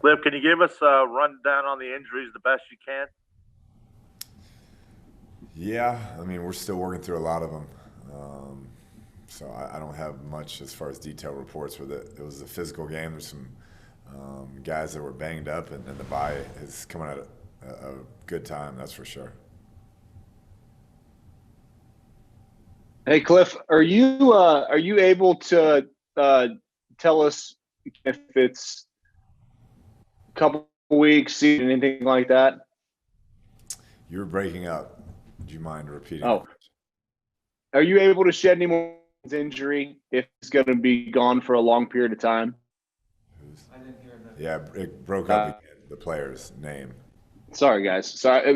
Cliff, can you give us a rundown on the injuries the best you can? Yeah, I mean, we're still working through a lot of them. So I don't have much as far as detailed reports. It was a physical game. There's some guys that were banged up, and the bye is coming at a good time, that's for sure. Hey, Cliff, are you able to tell us if it's a couple weeks, anything like that? You were breaking up. Would you mind repeating the Oh, question? are you able to shed any more injury if it's going to be gone for a long period of time? I didn't hear that. Yeah, it broke up Uh, again. The player's name. Sorry, guys. Sorry, it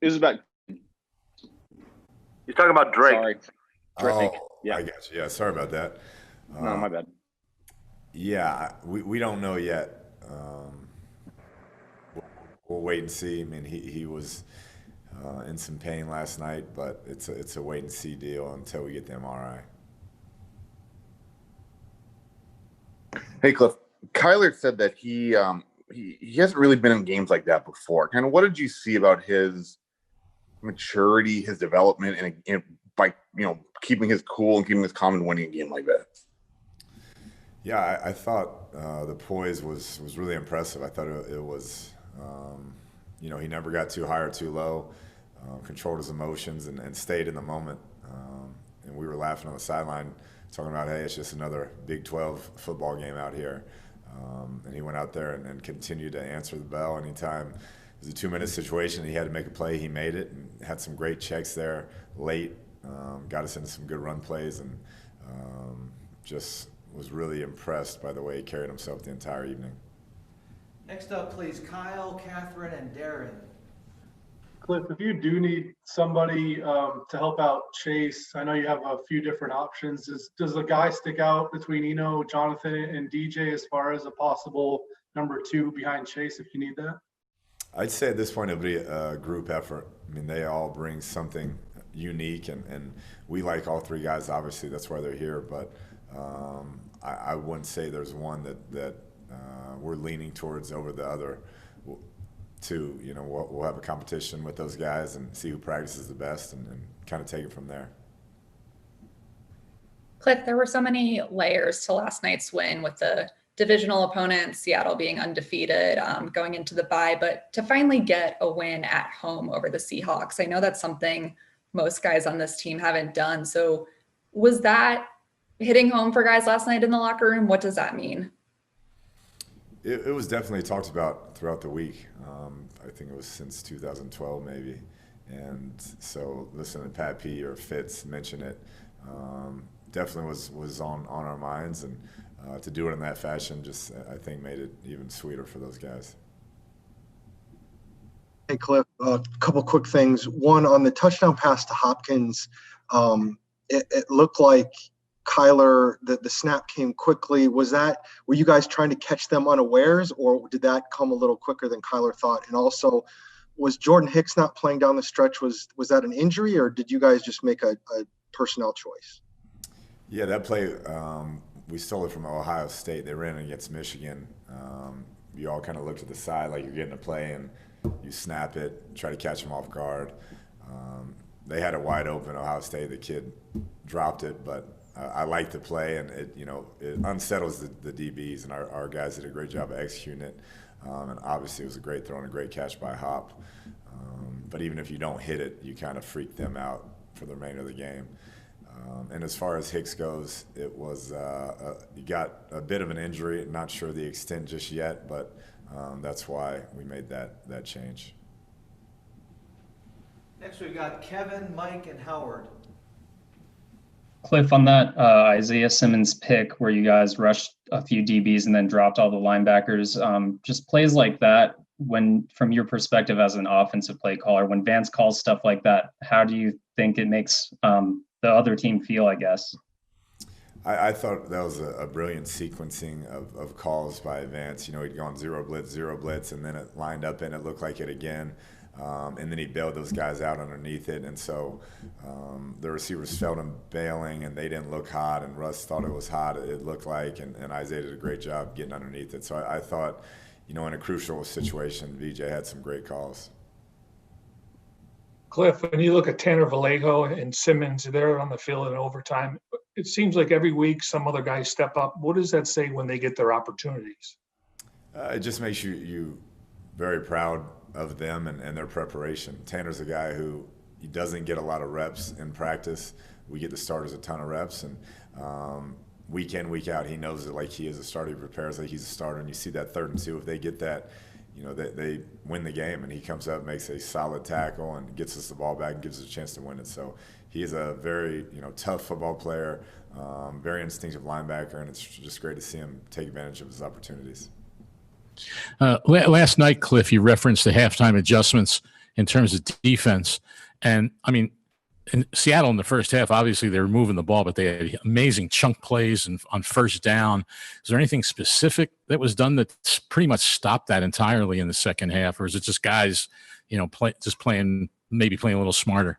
was about. You're talking about Drake. Sorry, Oh, Drake. Yeah, I got you. Yeah, sorry about that. no, my bad. Yeah, we don't know yet. We'll wait and see. I mean, he was in some pain last night, but it's a wait and see deal until we get the MRI. Hey, Cliff. Kyler said that he hasn't really been in games like that before. Kind of, what did you see about his maturity, his development, and by keeping his cool and keeping his calm and winning a game like that? Yeah, I thought the poise was really impressive. I thought it was, he never got too high or too low, controlled his emotions and stayed in the moment. And we were laughing on the sideline, talking about, hey, it's just another Big 12 football game out here. And he went out there and continued to answer the bell anytime. It was a 2-minute situation. He had to make a play. He made it and had some great checks there late. Got us into some good run plays and just was really impressed by the way he carried himself the entire evening. Next up, please, Kyle, Catherine, and Darren. Cliff, if you do need somebody to help out Chase, I know you have a few different options. Does a guy stick out between Jonathan, and DJ as far as a possible number 2 behind Chase if you need that? I'd say at this point it'll be a group effort. I mean, they all bring something unique, and we like all 3 guys. Obviously, that's why they're here. But I wouldn't say there's one that we're leaning towards over the other. We'll have a competition with those guys and see who practices the best, and kind of take it from there. Cliff, there were so many layers to last night's win with the divisional opponent, Seattle being undefeated, going into the bye, but to finally get a win at home over the Seahawks, I know that's something most guys on this team haven't done. So was that hitting home for guys last night in the locker room? What does that mean? It was definitely talked about throughout the week. I think it was since 2012 maybe. And so listening to Pat P or Fitz mention it definitely was on our minds. And to do it in that fashion just, I think, made it even sweeter for those guys. Hey, Cliff, a couple quick things. One, on the touchdown pass to Hopkins, it looked like Kyler, the snap came quickly. Were you guys trying to catch them unawares, or did that come a little quicker than Kyler thought? And also, was Jordan Hicks not playing down the stretch? Was that an injury, or did you guys just make a personnel choice? Yeah, that play, we stole it from Ohio State. They ran it against Michigan. You all kind of look to the side like you're getting a play, and you snap it, try to catch them off guard. They had it wide open, Ohio State. The kid dropped it, but I like the play, and it unsettles the DBs, and our guys did a great job of executing it. And obviously, it was a great throw and a great catch by Hop. But even if you don't hit it, you kind of freak them out for the remainder of the game. And as far as Hicks goes, it was he got a bit of an injury. Not sure the extent just yet, but that's why we made that change. Next, we've got Kevin, Mike, and Howard. Cliff, on that Isaiah Simmons pick where you guys rushed a few DBs and then dropped all the linebackers, just plays like that, when, from your perspective as an offensive play caller, when Vance calls stuff like that, how do you think it makes the other team feel, I guess? I thought that was a brilliant sequencing of calls by Vance. He'd gone zero blitz, and then it lined up and it looked like it again. And then he bailed those guys out underneath it. And so the receivers felt him bailing, and they didn't look hot, and Russ thought it was hot, it looked like, and Isaiah did a great job getting underneath it. So I thought in a crucial situation, VJ had some great calls. Cliff, when you look at Tanner Vallejo and Simmons, they're on the field in overtime. It seems like every week some other guys step up. What does that say when they get their opportunities? It just makes you very proud of them and their preparation. Tanner's a guy who he doesn't get a lot of reps in practice. We get the starters a ton of reps, and week in, week out, he knows it like he is a starter. He prepares like he's a starter, and you see that 3rd and 2. If they get that, they win the game, and he comes up, makes a solid tackle, and gets us the ball back and gives us a chance to win it. So he is a very tough football player, very instinctive linebacker, and it's just great to see him take advantage of his opportunities. Last night, Cliff, you referenced the halftime adjustments in terms of defense. And, I mean, in Seattle in the first half, obviously they were moving the ball, but they had amazing chunk plays and on first down. Is there anything specific that was done that pretty much stopped that entirely in the second half? Or is it just guys, playing a little smarter?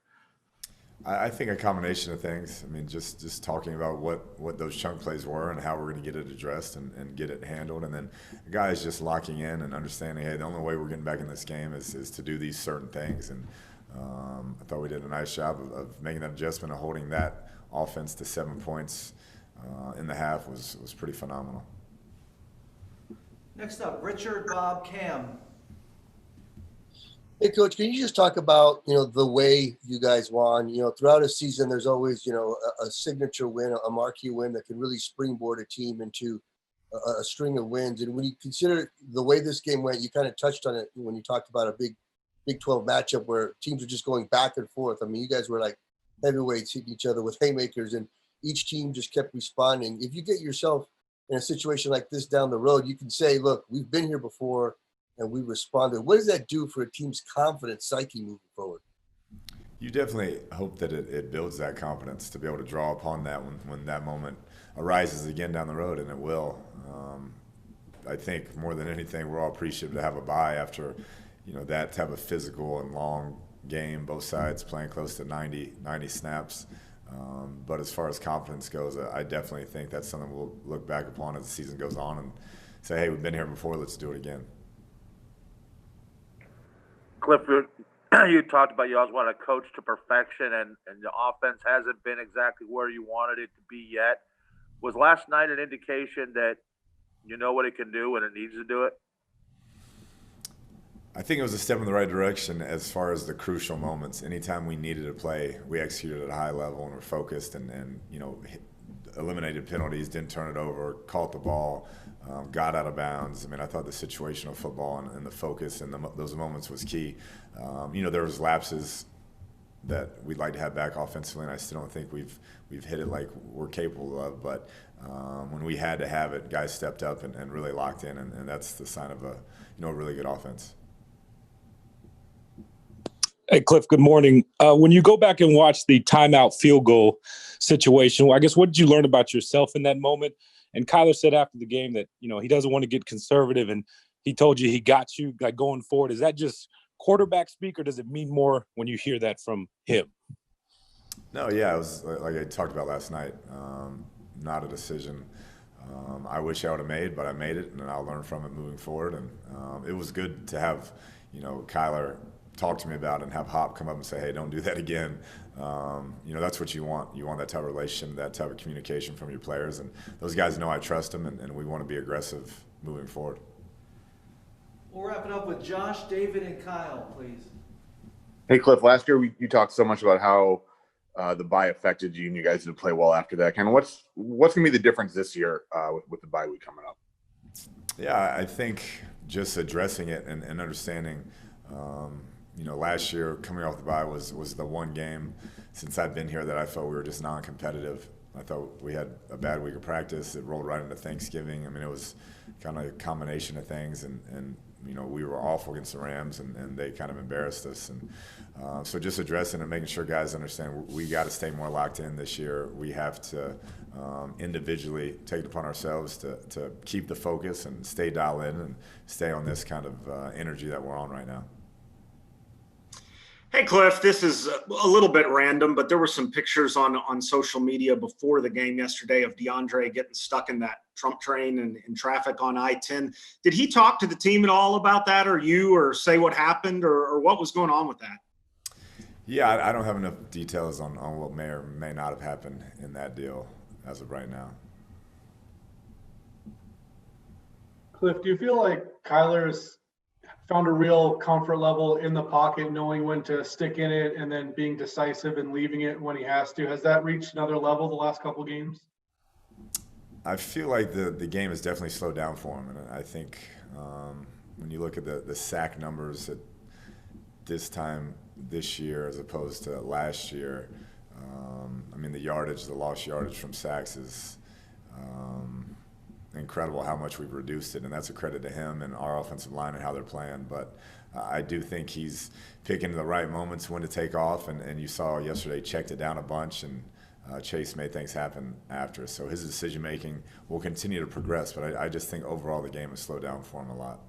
I think a combination of things. I mean, just talking about what those chunk plays were and how we're going to get it addressed and get it handled. And then guys just locking in and understanding, hey, the only way we're getting back in this game is to do these certain things. And I thought we did a nice job of making that adjustment and holding that offense to 7 points in the half was pretty phenomenal. Next up, Richard, Bob, Cam. Hey, Coach, can you just talk about, the way you guys won? Throughout a season, there's always, a signature win, a marquee win that can really springboard a team into a string of wins. And when you consider the way this game went, you kind of touched on it when you talked about a Big 12 matchup where teams are just going back and forth. I mean, you guys were like heavyweights hitting each other with haymakers, and each team just kept responding. If you get yourself in a situation like this down the road, you can say, look, we've been here before and we responded. What does that do for a team's confidence psyche moving forward? You definitely hope that it builds that confidence to be able to draw upon that when that moment arises again down the road, and it will. I think more than anything, we're all appreciative to have a bye after that type of physical and long game, both sides playing close to 90 snaps. But as far as confidence goes, I definitely think that's something we'll look back upon as the season goes on and say, hey, we've been here before, let's do it again. Cliff, you talked about you always want to coach to perfection, and the offense hasn't been exactly where you wanted it to be yet. Was last night an indication that you know what it can do and it needs to do it? I think it was a step in the right direction as far as the crucial moments. Anytime we needed to play, we executed at a high level and were focused and eliminated penalties, didn't turn it over, caught the ball, got out of bounds. I mean, I thought the situational football and the focus and those moments was key. There was lapses that we'd like to have back offensively, and I still don't think we've hit it like we're capable of. But when we had to have it, guys stepped up and really locked in, and that's the sign of a really good offense. Hey, Cliff, good morning. When you go back and watch the timeout field goal situation, I guess what did you learn about yourself in that moment? And Kyler said after the game that, he doesn't want to get conservative, and he told you he got you like going forward. Is that just quarterback speak, or does it mean more when you hear that from him? No, yeah, it was like I talked about last night, not a decision I wish I would have made, but I made it, and I'll learn from it moving forward. And it was good to have, Kyler talk to me about it and have Hop come up and say, hey, don't do that again. That's what you want. You want that type of relationship, that type of communication from your players. And those guys know I trust them, and we want to be aggressive moving forward. We'll wrap it up with Josh, David, and Kyle, please. Hey, Cliff, last year you talked so much about how the bye affected you and you guys didn't play well after that. Kind of what's going to be the difference this year with the bye week coming up? Yeah, I think just addressing it and understanding last year coming off the bye was the one game since I've been here that I felt we were just non-competitive. I thought we had a bad week of practice. It rolled right into Thanksgiving. I mean, it was kind of a combination of things, and we were awful against the Rams, and they kind of embarrassed us. And so just addressing and making sure guys understand we got to stay more locked in this year. We have to individually take it upon ourselves to keep the focus and stay dialed in and stay on this kind of energy that we're on right now. Hey, Cliff, this is a little bit random, but there were some pictures on social media before the game yesterday of DeAndre getting stuck in that Trump train and in traffic on I-10. Did he talk to the team at all about that, or you, or say what happened, or what was going on with that? Yeah, I don't have enough details on what may or may not have happened in that deal as of right now. Cliff, do you feel like Kyler's found a real comfort level in the pocket, knowing when to stick in it and then being decisive and leaving it when he has to? Has that reached another level the last couple games? I feel like the game has definitely slowed down for him, and I think when you look at the sack numbers at this time this year as opposed to last year, I mean the lost yardage from sacks is incredible how much we've reduced it, and that's a credit to him and our offensive line and how they're playing. But I do think he's picking the right moments when to take off, and you saw yesterday checked it down a bunch, and Chase made things happen after. So his decision making will continue to progress, but I just think overall the game has slowed down for him a lot.